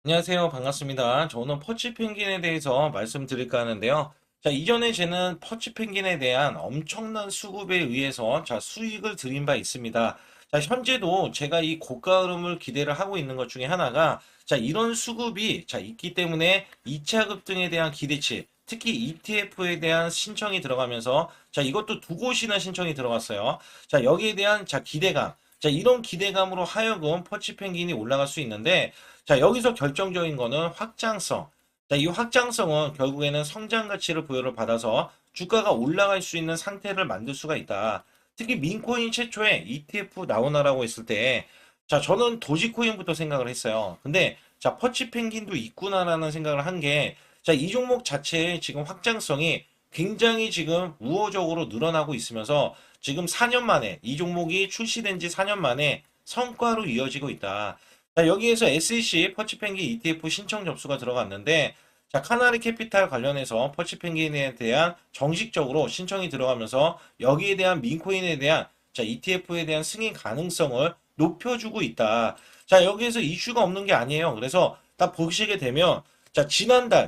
안녕하세요. 반갑습니다. 저는 퍼치 펭귄에 대해서 말씀드릴까 하는데요. 자, 이전에 저는 퍼치 펭귄에 대한 엄청난 수급에 의해서 수익을 드린 바 있습니다. 자, 현재도 제가 이 고가 흐름을 기대를 하고 있는 것 중에 하나가 이런 수급이 있기 때문에 2차 급등에 대한 기대치, 특히 ETF에 대한 신청이 들어가면서 이것도 두 곳이나 신청이 들어갔어요. 여기에 대한 기대감, 이런 기대감으로 하여금 퍼치 펭귄이 올라갈 수 있는데 여기서 결정적인 거는 확장성. 이 확장성은 결국에는 성장 가치를 부여를 받아서 주가가 올라갈 수 있는 상태를 만들 수가 있다. 특히 민코인 최초에 ETF 나오나라고 했을 때, 저는 도지코인부터 생각을 했어요. 근데, 퍼치 펭귄도 있구나라는 생각을 한 게, 이 종목 자체의 지금 확장성이 굉장히 지금 우호적으로 늘어나고 있으면서 지금 4년 만에, 이 종목이 출시된 지 4년 만에 성과로 이어지고 있다. 여기에서 SEC 퍼치펭귄 ETF 신청 접수가 들어갔는데, 카나리 캐피탈 관련해서 퍼치펭귄에 대한 정식적으로 신청이 들어가면서 여기에 대한 민코인에 대한 ETF에 대한 승인 가능성을 높여주고 있다. 여기에서 이슈가 없는 게 아니에요. 그래서 딱 보시게 되면,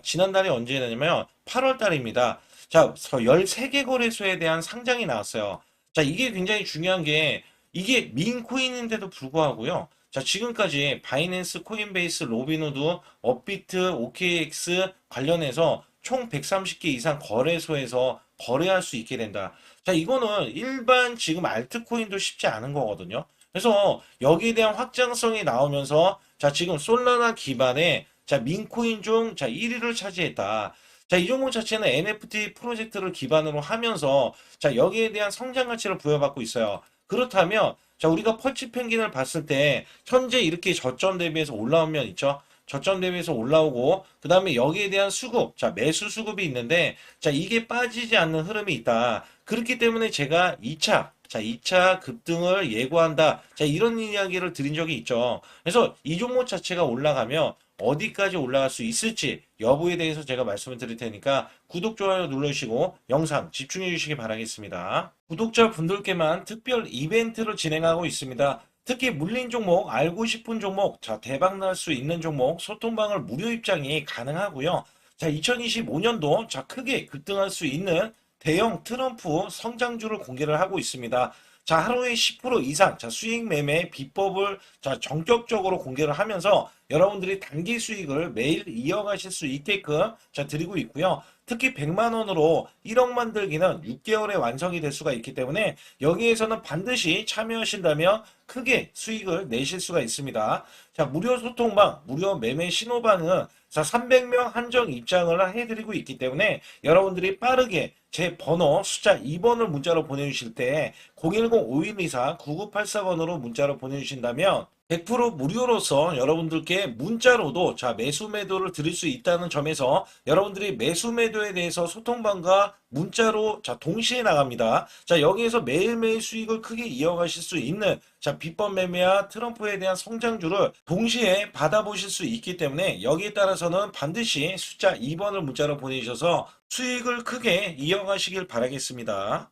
지난달이 언제냐면 8월 달입니다. 13개 거래소에 대한 상장이 나왔어요. 이게 굉장히 중요한 게, 이게 민코인인데도 불구하고요. 지금까지 바이낸스, 코인베이스, 로비노드, 업비트, OKX 관련해서 총 130개 이상 거래소에서 거래할 수 있게 된다. 이거는 일반 지금 알트코인도 쉽지 않은 거거든요. 그래서 여기에 대한 확장성이 나오면서 지금 솔라나 기반의 민코인 중 1위를 차지했다. 이 종목 자체는 NFT 프로젝트를 기반으로 하면서 여기에 대한 성장 가치를 부여받고 있어요. 그렇다면 우리가 펄치 펭귄을 봤을 때 현재 이렇게 저점 대비해서 올라온 면 있죠. 저점 대비해서 올라오고 그다음에 여기에 대한 수급, 매수 수급이 있는데 이게 빠지지 않는 흐름이 있다. 그렇기 때문에 제가 2차 급등을 예고한다. 이런 이야기를 드린 적이 있죠. 그래서 이 종목 자체가 올라가면 어디까지 올라갈 수 있을지 여부에 대해서 제가 말씀을 드릴 테니까 구독, 좋아요 눌러주시고 영상 집중해 주시기 바라겠습니다. 구독자분들께만 특별 이벤트를 진행하고 있습니다. 특히 물린 종목, 알고 싶은 종목, 대박 날 수 있는 종목, 소통방을 무료 입장이 가능하고요. 2025년도 크게 급등할 수 있는 대형 트럼프 성장주를 공개를 하고 있습니다. 하루에 10% 이상 수익 매매 비법을 전격적으로 공개를 하면서 여러분들이 단기 수익을 매일 이어가실 수 있게끔 드리고 있고요. 특히 100만 원으로 1억 만들기는 6개월에 완성이 될 수가 있기 때문에 여기에서는 반드시 참여하신다면 크게 수익을 내실 수가 있습니다. 무료 소통방, 무료 매매 신호방은 300명 한정 입장을 해드리고 있기 때문에 여러분들이 빠르게 제 번호 숫자 2번을 문자로 보내주실 때 010-5124-9984번으로 문자로 보내주신다면 100% 무료로서 여러분들께 문자로도 매수 매도를 드릴 수 있다는 점에서 여러분들이 매수 매도에 대해서 소통방과 문자로 동시에 나갑니다. 여기에서 매일매일 수익을 크게 이어가실 수 있는 비법 매매와 트럼프에 대한 성장주를 동시에 받아보실 수 있기 때문에 여기에 따라서는 반드시 숫자 2번을 문자로 보내주셔서 수익을 크게 이어가시길 바라겠습니다.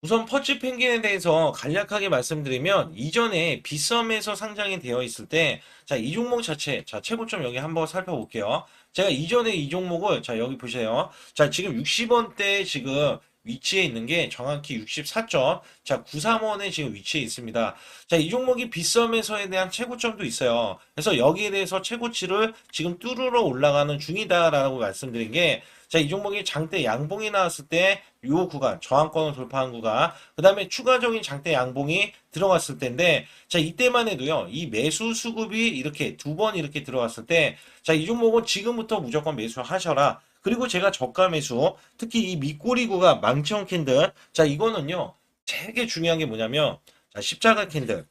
우선 퍼치 펭귄에 대해서 간략하게 말씀드리면 이전에 빗썸에서 상장이 되어 있을 때 이 종목 자체 최고점 여기 한번 살펴볼게요. 제가 이전에 이 종목을 여기 보세요. 지금 60원대 지금 위치에 있는 게 정확히 64점 93원에 지금 위치해 있습니다. 이 종목이 빗썸에서에 대한 최고점도 있어요. 그래서 여기에 대해서 최고치를 지금 뚫으러 올라가는 중이다라고 말씀드린 게 이 종목이 장대 양봉이 나왔을 때 요 구간, 저항권을 돌파한 구간, 그 다음에 추가적인 장대 양봉이 들어갔을 때인데, 이때만 해도요, 이 매수 수급이 이렇게 두 번 이렇게 들어갔을 때, 이 종목은 지금부터 무조건 매수하셔라. 그리고 제가 저가 매수, 특히 이 밑꼬리 구간, 망치형 캔들, 이거는요, 되게 중요한 게 뭐냐면, 십자가 캔들,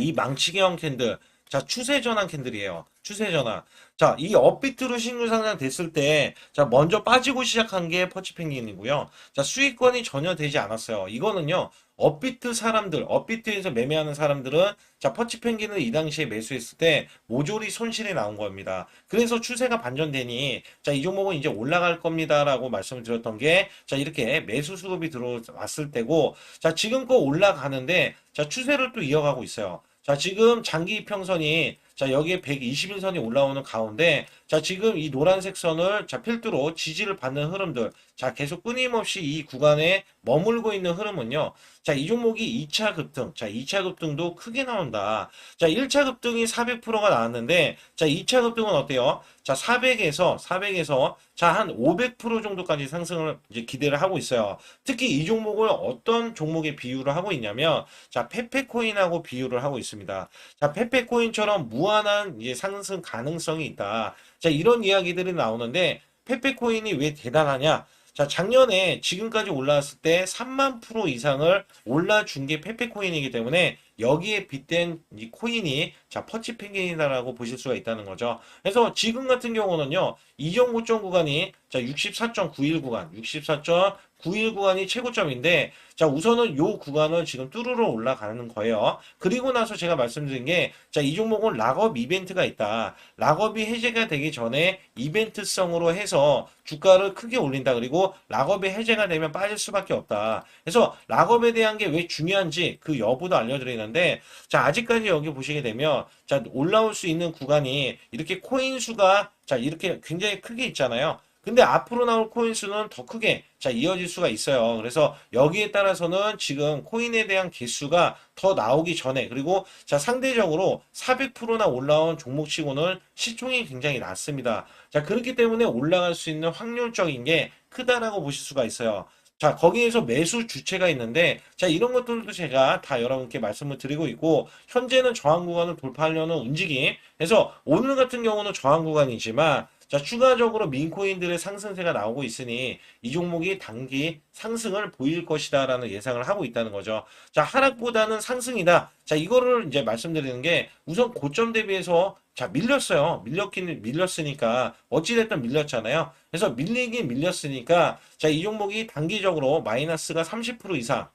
이 망치형 캔들, 자, 추세 전환 캔들이에요. 추세 전환. 자, 이 업비트로 신규 상장 됐을 때, 자, 먼저 빠지고 시작한 게 퍼치 펭귄이고요. 자, 수익권이 전혀 되지 않았어요. 이거는요, 업비트 사람들, 업비트에서 매매하는 사람들은, 자, 퍼치 펭귄을 이 당시에 매수했을 때, 모조리 손실이 나온 겁니다. 그래서 추세가 반전되니, 자, 이 종목은 이제 올라갈 겁니다라고 말씀을 드렸던 게, 자, 이렇게 매수 수급이 들어왔을 때고, 자, 지금껏 올라가는데, 자, 추세를 또 이어가고 있어요. 자, 지금 장기 이평선이 자, 여기에 121선이 올라오는 가운데 자, 지금 이 노란색 선을 자, 필두로 지지를 받는 흐름들. 자, 계속 끊임없이 이 구간에 머물고 있는 흐름은요. 자, 이 종목이 2차 급등. 자, 2차 급등도 크게 나온다. 자, 1차 급등이 400%가 나왔는데 자, 2차 급등은 어때요? 자, 400에서 자, 한 500% 정도까지 상승을 이제 기대를 하고 있어요. 특히 이 종목을 어떤 종목에 비유를 하고 있냐면 자, 페페코인하고 비유를 하고 있습니다. 자, 페페코인처럼 무한한 이제 상승 가능성이 있다. 자, 이런 이야기들이 나오는데 페페코인이 왜 대단하냐? 자, 작년에 지금까지 올라왔을 때 3만 프로 이상을 올라준 게 페페코인이기 때문에 여기에 빗댄 이 코인이 자, 퍼치 펭귄이다라고 보실 수가 있다는 거죠. 그래서 지금 같은 경우는요, 이전 고점 구간이 자, 64.91 구간, 64.91 구간이 최고점인데 자, 우선은 요 구간을 지금 뚜루러 올라가는 거예요. 그리고 나서 제가 말씀드린 게, 자, 이 종목은 락업 이벤트가 있다. 락업이 해제가 되기 전에 이벤트성으로 해서 주가를 크게 올린다. 그리고 락업이 해제가 되면 빠질 수밖에 없다. 그래서 락업에 대한 게 왜 중요한지 그 여부도 알려드리는데, 자, 아직까지 여기 보시게 되면, 자, 올라올 수 있는 구간이 이렇게 코인 수가, 자, 이렇게 굉장히 크게 있잖아요. 근데 앞으로 나올 코인 수는 더 크게 자 이어질 수가 있어요. 그래서 여기에 따라서는 지금 코인에 대한 개수가 더 나오기 전에 그리고 자 상대적으로 400%나 올라온 종목치고는 시총이 굉장히 낮습니다. 자 그렇기 때문에 올라갈 수 있는 확률적인 게 크다라고 보실 수가 있어요. 자, 거기에서 매수 주체가 있는데, 자, 이런 것들도 제가 다 여러분께 말씀을 드리고 있고, 현재는 저항 구간을 돌파하려는 움직임. 그래서 오늘 같은 경우는 저항 구간이지만, 자, 추가적으로 민코인들의 상승세가 나오고 있으니 이 종목이 단기 상승을 보일 것이다라는 예상을 하고 있다는 거죠. 자, 하락보다는 상승이다. 자, 이거를 이제 말씀드리는 게 우선 고점 대비해서 자, 밀렸어요. 밀렸으니까 어찌됐든 밀렸잖아요. 그래서 밀리긴 밀렸으니까 자, 이 종목이 단기적으로 마이너스가 30% 이상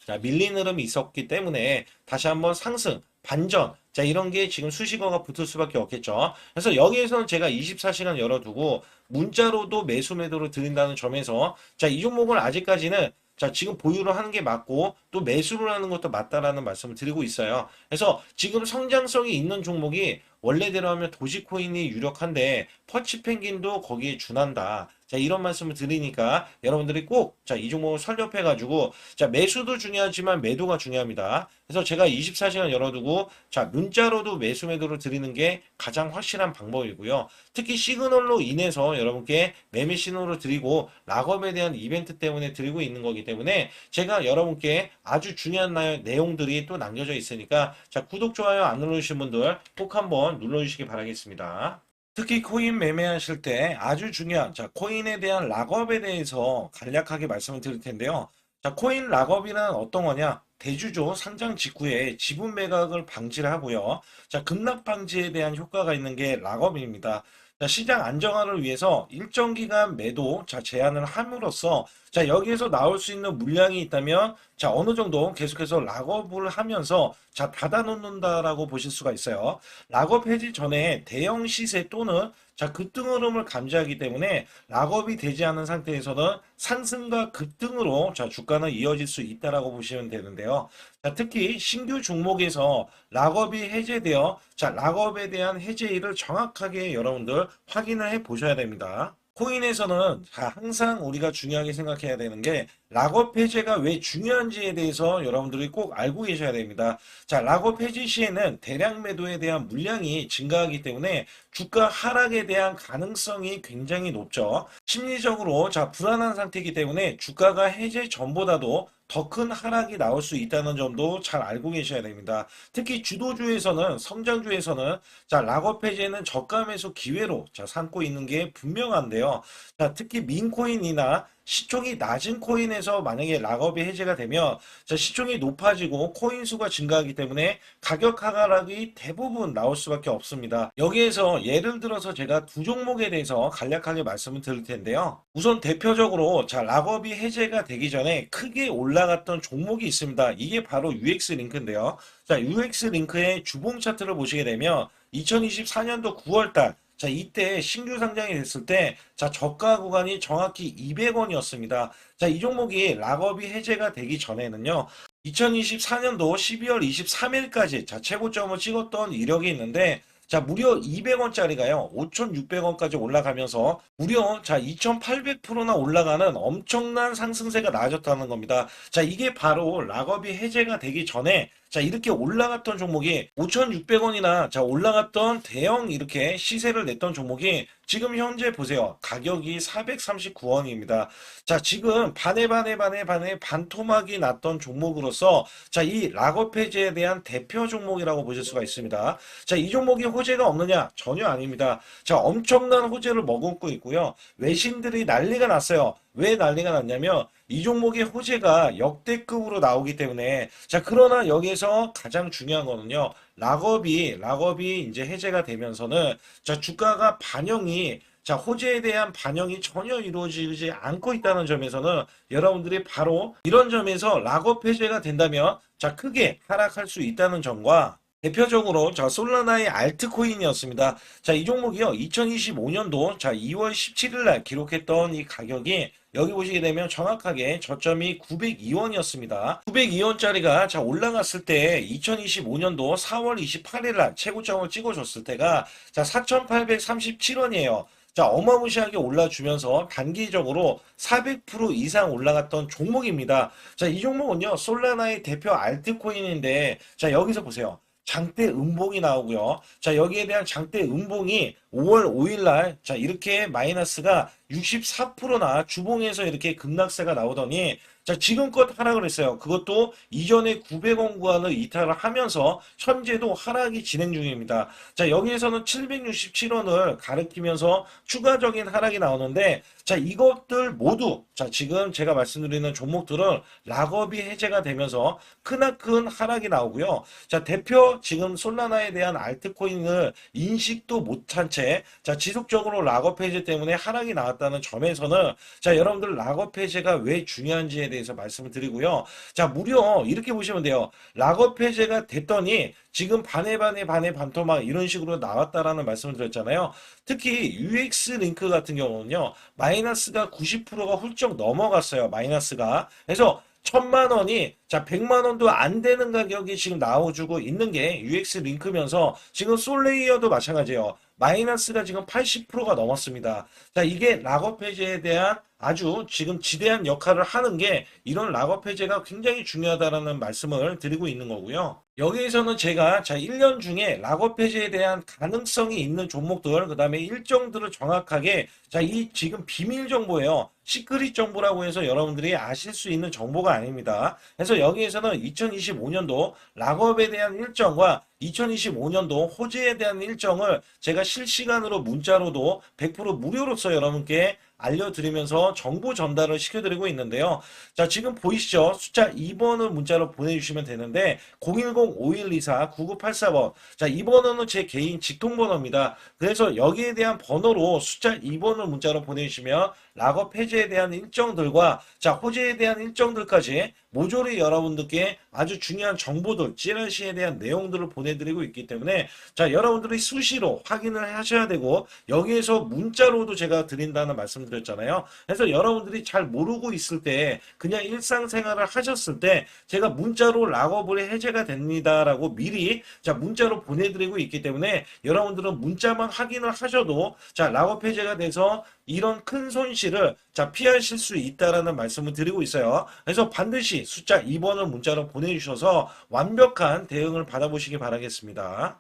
자, 밀린 흐름이 있었기 때문에 다시 한번 상승, 반전, 자, 이런 게 지금 수식어가 붙을 수밖에 없겠죠. 그래서 여기에서는 제가 24시간 열어두고 문자로도 매수 매도를 드린다는 점에서 자, 이 종목을 아직까지는 자, 지금 보유를 하는 게 맞고 또 매수를 하는 것도 맞다라는 말씀을 드리고 있어요. 그래서 지금 성장성이 있는 종목이 원래대로 하면 도지코인이 유력한데 퍼치펭귄도 거기에 준한다. 자, 이런 말씀을 드리니까 여러분들이 꼭 자, 이 종목을 설립해 가지고 자, 매수도 중요하지만 매도가 중요합니다. 그래서 제가 24시간 열어두고 자, 문자로도 매수 매도를 드리는 게 가장 확실한 방법이고요. 특히 시그널로 인해서 여러분께 매매 신호를 드리고 락업에 대한 이벤트 때문에 드리고 있는 거기 때문에 제가 여러분께 아주 중요한 내용들이 또 남겨져 있으니까 자, 구독, 좋아요 안 눌러주신 분들 꼭 한번 눌러주시기 바라겠습니다. 특히 코인 매매하실 때 아주 중요한 자 코인에 대한 락업에 대해서 간략하게 말씀을 드릴 텐데요. 자 코인 락업이란 어떤 거냐? 대주주 상장 직후에 지분 매각을 방지를 하고요. 자 급락 방지에 대한 효과가 있는 게 락업입니다. 자, 시장 안정화를 위해서 일정 기간 매도 자 제한을 함으로써 자 여기에서 나올 수 있는 물량이 있다면 자 어느 정도 계속해서 락업을 하면서 자 닫아놓는다라고 보실 수가 있어요. 락업 해지 전에 대형 시세 또는 자 급등 흐름을 감지하기 때문에 락업이 되지 않은 상태에서는 상승과 급등으로 자 주가는 이어질 수 있다라고 보시면 되는데요. 자 특히 신규 종목에서 락업이 해제되어 자 락업에 대한 해제일을 정확하게 여러분들 확인을 해 보셔야 됩니다. 코인에서는 자, 항상 우리가 중요하게 생각해야 되는 게 락업 해제가 왜 중요한지에 대해서 여러분들이 꼭 알고 계셔야 됩니다. 자, 락업 해제 시에는 대량 매도에 대한 물량이 증가하기 때문에 주가 하락에 대한 가능성이 굉장히 높죠. 심리적으로 자, 불안한 상태이기 때문에 주가가 해제 전보다도 더 큰 하락이 나올 수 있다는 점도 잘 알고 계셔야 됩니다. 특히 주도주에서는 성장주에서는 자 락업 해제는 저가 매수 기회로 자 삼고 있는 게 분명한데요. 자 특히 민코인이나 시총이 낮은 코인에서 만약에 락업이 해제가 되면 자, 시총이 높아지고 코인 수가 증가하기 때문에 가격 하락이 대부분 나올 수밖에 없습니다. 여기에서 예를 들어서 제가 두 종목에 대해서 간략하게 말씀을 드릴 텐데요. 우선 대표적으로 자, 락업이 해제가 되기 전에 크게 올라갔던 종목이 있습니다. 이게 바로 UX 링크인데요. 자, UX 링크의 주봉 차트를 보시게 되면 2024년도 9월달 자, 이때 신규 상장이 됐을 때, 자, 저가 구간이 정확히 200원이었습니다. 자, 이 종목이 락업이 해제가 되기 전에는요, 2024년도 12월 23일까지, 자, 최고점을 찍었던 이력이 있는데, 자, 무려 200원짜리가요, 5,600원까지 올라가면서, 무려, 자, 2,800%나 올라가는 엄청난 상승세가 나아졌다는 겁니다. 자, 이게 바로 락업이 해제가 되기 전에, 자, 이렇게 올라갔던 종목이 5,600원이나 자, 올라갔던 대형 이렇게 시세를 냈던 종목이 지금 현재 보세요. 가격이 439원입니다. 자, 지금 반에 반토막이 났던 종목으로서 자, 이 락업 해제에 대한 대표 종목이라고 보실 수가 있습니다. 자, 이 종목이 호재가 없느냐? 전혀 아닙니다. 자, 엄청난 호재를 머금고 있고요. 외신들이 난리가 났어요. 왜 난리가 났냐면 이 종목의 호재가 역대급으로 나오기 때문에 자, 그러나 여기에서 가장 중요한 거는요. 락업이 이제 해제가 되면서는 자, 주가가 반영이 자, 호재에 대한 반영이 전혀 이루어지지 않고 있다는 점에서는 여러분들이 바로 이런 점에서 락업 해제가 된다면 자, 크게 하락할 수 있다는 점과 대표적으로 자, 솔라나의 알트코인이었습니다. 자, 이 종목이요. 2025년도 자, 2월 17일 날 기록했던 이 가격이 여기 보시게 되면 정확하게 저점이 902원이었습니다. 902원짜리가 자, 올라갔을 때 2025년도 4월 28일 날 최고점을 찍어줬을 때가 자, 4,837원이에요. 자, 어마무시하게 올라주면서 단기적으로 400% 이상 올라갔던 종목입니다. 자, 이 종목은요, 솔라나의 대표 알트코인인데, 자, 여기서 보세요. 장대 음봉이 나오고요. 자, 여기에 대한 장대 음봉이 5월 5일 날, 자, 이렇게 마이너스가 64%나 주봉에서 이렇게 급락세가 나오더니, 자, 지금껏 하락을 했어요. 그것도 이전에 900원 구간을 이탈을 하면서 현재도 하락이 진행 중입니다. 자, 여기에서는 767원을 가리키면서 추가적인 하락이 나오는데, 자, 이것들 모두, 자, 지금 제가 말씀드리는 종목들은 락업이 해제가 되면서 크나큰 하락이 나오고요. 자, 대표 지금 솔라나에 대한 알트코인을 인식도 못한 채, 자, 지속적으로 락업 해제 때문에 하락이 나왔다는 점에서는, 자, 여러분들 락업 해제가 왜 중요한지에 대해서 말씀을 드리고요. 자, 무려 이렇게 보시면 돼요. 락업 해제가 됐더니 지금 반에 반토막 이런 식으로 나왔다라는 말씀을 드렸잖아요. 특히 UX 링크 같은 경우는요. 마이너스가 90%가 훌쩍 넘어갔어요. 마이너스가. 그래서 1,000만 원이 자 100만 원도 안 되는 가격이 지금 나와주고 있는 게 UX 링크면서 지금 솔레이어도 마찬가지예요. 마이너스가 지금 80%가 넘었습니다. 자, 이게 락업 해제에 대한 아주 지금 지대한 역할을 하는 게 이런 락업 해제가 굉장히 중요하다라는 말씀을 드리고 있는 거고요. 여기에서는 제가 자 1년 중에 락업 해제에 대한 가능성이 있는 종목들 그다음에 일정들을 정확하게 자 이 지금 비밀 정보예요. 시크릿 정보라고 해서 여러분들이 아실 수 있는 정보가 아닙니다. 그래서 여기에서는 2025년도 락업에 대한 일정과 2025년도 호재에 대한 일정을 제가 실시간으로 문자로도 100% 무료로서 여러분께 알려드리면서 정보 전달을 시켜드리고 있는데요. 자, 지금 보이시죠? 숫자 2번을 문자로 보내주시면 되는데 010-5124-9984번 자, 이 번호는 제 개인 직통번호입니다. 그래서 여기에 대한 번호로 숫자 2번을 문자로 보내주시면 락업 해제에 대한 일정들과 자, 호재에 대한 일정들까지 모조리 여러분들께 아주 중요한 정보들, 찌라시에 대한 내용들을 보내드리고 있기 때문에 자, 여러분들이 수시로 확인을 하셔야 되고 여기에서 문자로도 제가 드린다는 말씀 드렸잖아요. 그래서 여러분들이 잘 모르고 있을 때 그냥 일상생활을 하셨을 때 제가 문자로 락업을 해제가 됩니다라고 미리 자, 문자로 보내드리고 있기 때문에 여러분들은 문자만 확인을 하셔도 자, 락업 해제가 돼서 이런 큰 손실을 자, 피하실 수 있다라는 말씀을 드리고 있어요. 그래서 반드시 숫자 2번을 문자로 보내주셔서 완벽한 대응을 받아보시기 바라겠습니다.